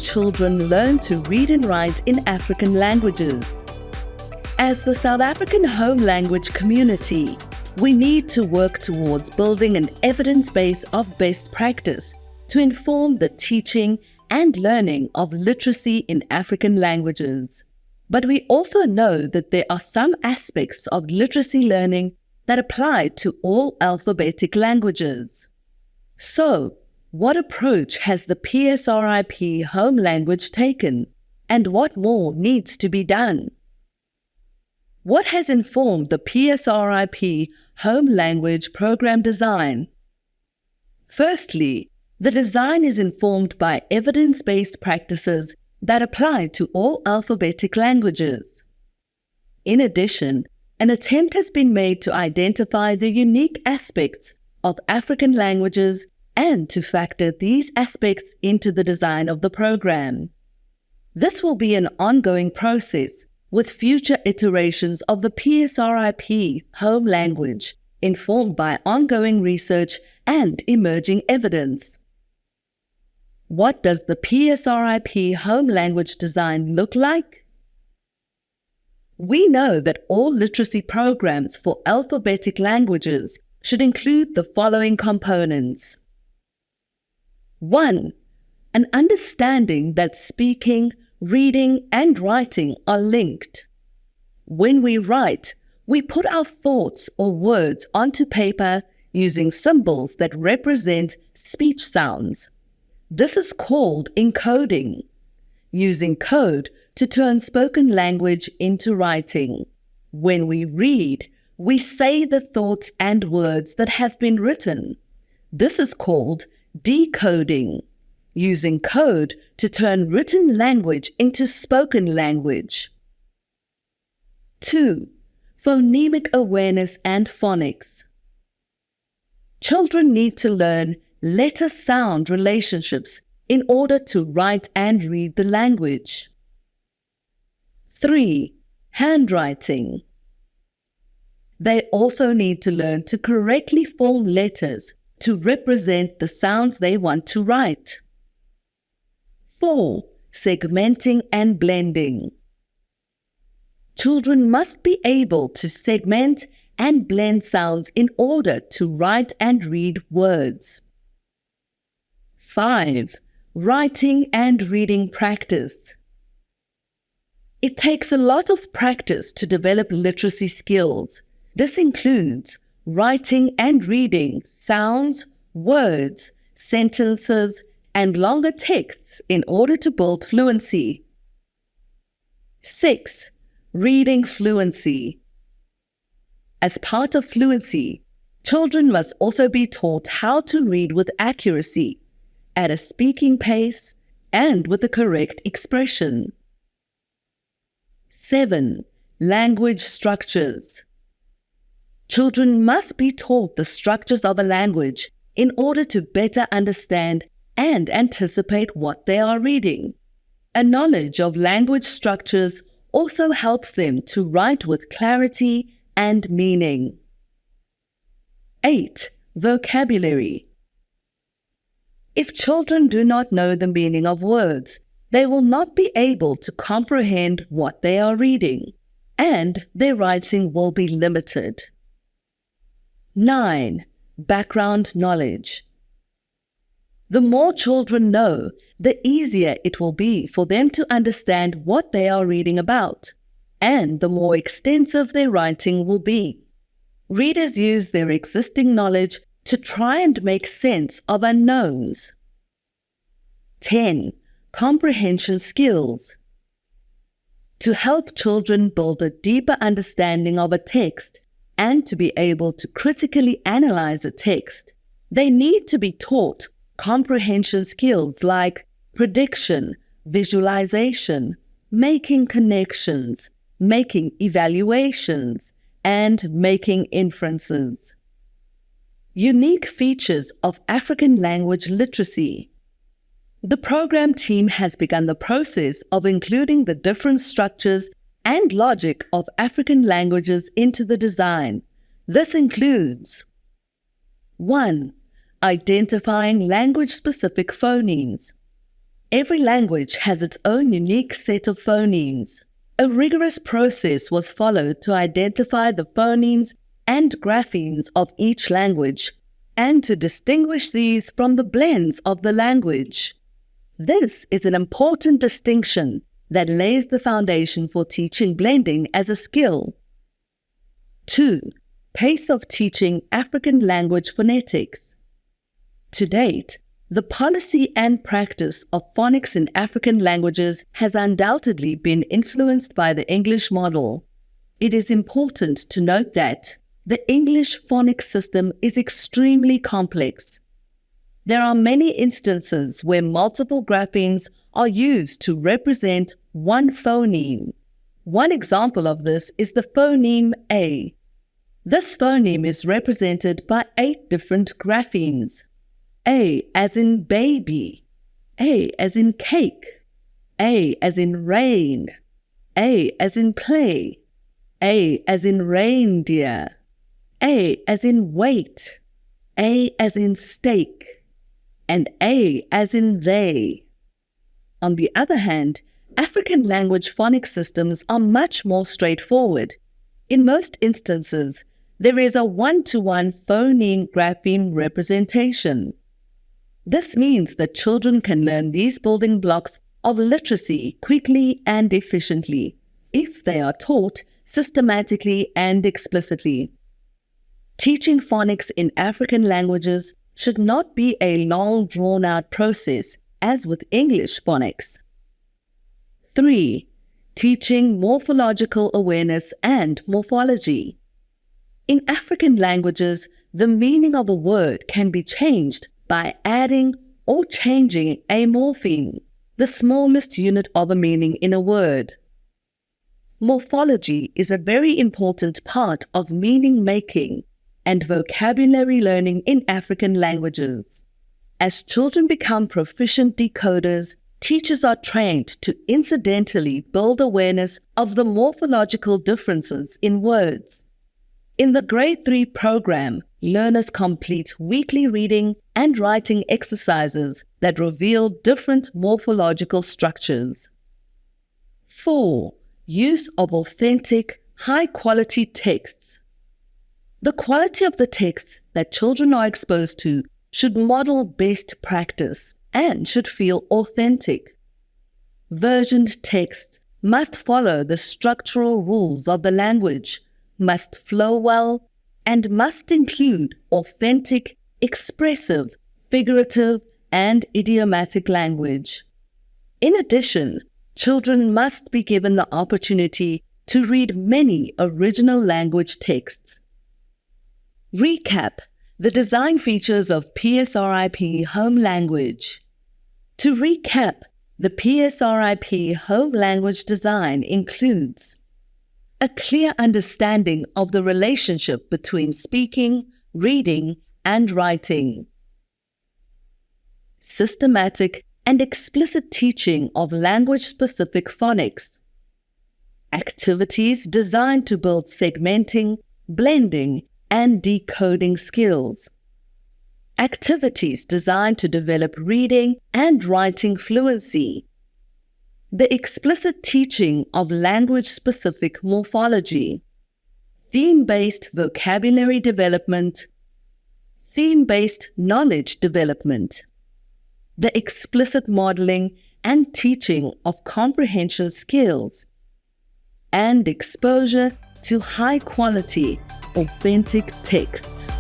children learn to read and write in African languages. As the South African home language community, we need to work towards building an evidence base of best practice to inform the teaching and learning of literacy in African languages. But we also know that there are some aspects of literacy learning that apply to all alphabetic languages. So, what approach has the PSRIP home language taken, and what more needs to be done? What has informed the PSRIP home language program design? Firstly, the design is informed by evidence-based practices that apply to all alphabetic languages. In addition, an attempt has been made to identify the unique aspects of African languages and to factor these aspects into the design of the program. This will be an ongoing process with future iterations of the PSRIP home language informed by ongoing research and emerging evidence. What does the PSRIP home language design look like? We know that all literacy programs for alphabetic languages should include the following components. 1. An understanding that speaking, reading, and writing are linked. When we write, we put our thoughts or words onto paper using symbols that represent speech sounds. This is called encoding, using code to turn spoken language into writing. When we read, we say the thoughts and words that have been written. This is called decoding, using code to turn written language into spoken language. 2. Phonemic awareness and phonics. Children need to learn letter-sound relationships in order to write and read the language. 3. Handwriting. They also need to learn to correctly form letters to represent the sounds they want to write. 4. Segmenting and blending. Children must be able to segment and blend sounds in order to write and read words. 5. Writing and reading practice. It takes a lot of practice to develop literacy skills. This includes writing and reading sounds, words, sentences, and longer texts in order to build fluency. 6. Reading fluency. As part of fluency, children must also be taught how to read with accuracy, at a speaking pace, and with the correct expression. 7. Language structures. Children must be taught the structures of a language in order to better understand and anticipate what they are reading. A knowledge of language structures also helps them to write with clarity and meaning. 8. Vocabulary. If children do not know the meaning of words, they will not be able to comprehend what they are reading, and their writing will be limited. 9. Background knowledge. The more children know, the easier it will be for them to understand what they are reading about, and the more extensive their writing will be. Readers use their existing knowledge to try and make sense of unknowns. 10. Comprehension skills. To help children build a deeper understanding of a text and to be able to critically analyze a text, they need to be taught comprehension skills like prediction, visualization, making connections, making evaluations, and making inferences. Unique features of African language literacy. The program team has begun the process of including the different structures and logic of African languages into the design. This includes 1. Identifying language-specific phonemes. Every language has its own unique set of phonemes. A rigorous process was followed to identify the phonemes and graphemes of each language and to distinguish these from the blends of the language. This is an important distinction that lays the foundation for teaching blending as a skill. 2. Pace of teaching African language phonetics. To date, the policy and practice of phonics in African languages has undoubtedly been influenced by the English model. It is important to note that the English phonics system is extremely complex. There are many instances where multiple graphemes are used to represent one phoneme. One example of this is the phoneme A. This phoneme is represented by 8 different graphemes. A as in baby, A as in cake, A as in rain, A as in play, A as in reindeer, A as in wait, A as in steak, and A as in they. On the other hand, African language phonics systems are much more straightforward. In most instances, there is a one-to-one phoneme grapheme representation. This means that children can learn these building blocks of literacy quickly and efficiently if they are taught systematically and explicitly. Teaching phonics in African languages should not be a long, drawn-out process as with English phonics. 3. Teaching morphological awareness and morphology. In African languages, the meaning of a word can be changed by adding or changing a morpheme, the smallest unit of a meaning in a word. Morphology is a very important part of meaning making and vocabulary learning in African languages. As children become proficient decoders, teachers are trained to incidentally build awareness of the morphological differences in words. In the Grade 3 program, learners complete weekly reading and writing exercises that reveal different morphological structures. 4. Use of authentic, high-quality texts. The quality of the texts that children are exposed to should model best practice and should feel authentic. Versioned texts must follow the structural rules of the language, must flow well, and must include authentic, expressive, figurative, and idiomatic language. In addition, children must be given the opportunity to read many original language texts. Recap the design features of PSRIP Home Language. To recap, the PSRIP Home Language design includes a clear understanding of the relationship between speaking, reading, and writing. Systematic and explicit teaching of language-specific phonics. Activities designed to build segmenting, blending, and decoding skills. Activities designed to develop reading and writing fluency. The explicit teaching of language-specific morphology. Theme-based vocabulary development. Theme-based knowledge development. The explicit modeling and teaching of comprehension skills. And exposure to high-quality, authentic texts.